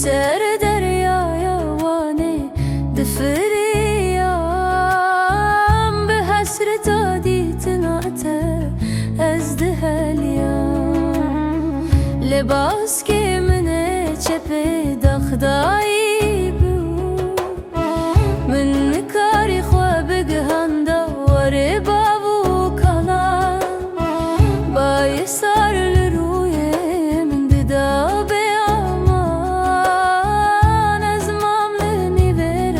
سر دریای وانه دفريام بحسرة ديتناته از دهاليام لباس که منه چپ دخدایی بود من کاری خواه بگهنده وره بابو کلام بای سار لروی من ددا به امان از مامل نیوره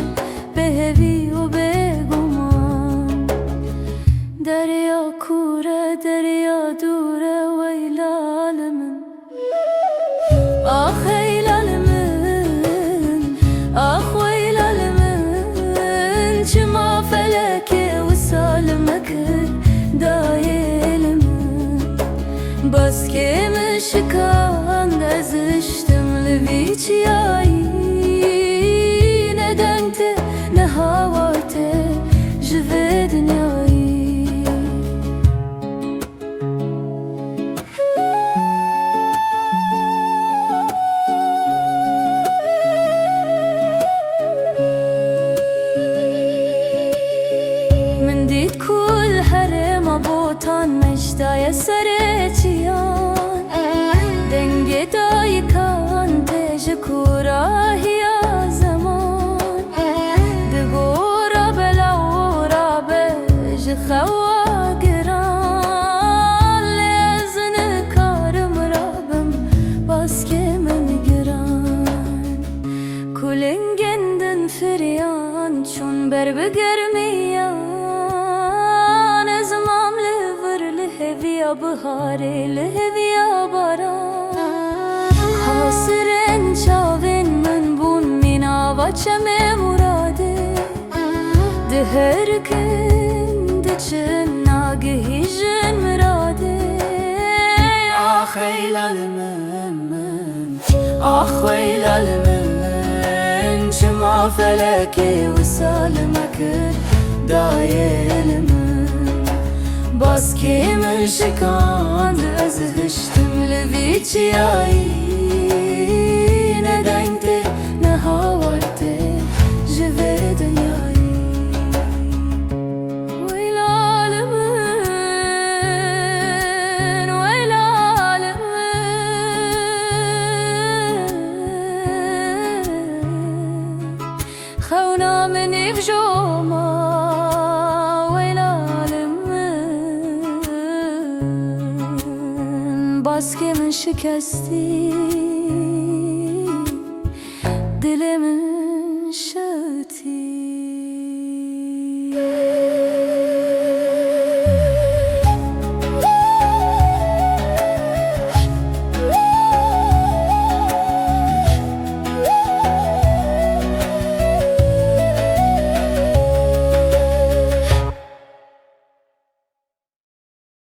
به هوی و به گمان دریا کوره دریا دوره ویلال من آخ ایلال من آخ ویلال من چما فلکه و سالمکر دایل من بس که من شکاند از اشتم لوی چیایی ندنگته نه هاوارته جوه دنیایی كل حرم بوتان مجدای سرچیان دنگ دای کان تج کوراهی زمان دگورا بلورا بج خواگران لازن کارم رابم باز که من گران کلنگندن فریان چون بر بگرمیان لهویا بهاره لهویا باران حاصرن چاوین من بون مینا و چمه مراده ده هر کن ده چن ناگهی جن مراده آخ ایلال من آخ ایلال من چما فلکه و سالمکر دایل من باز که من شکاند از هشتم لوی چیایی ندنگته نه هاورته جوه دنیایی ویلال من ویلال من خونا من افجوما باز که من شکستی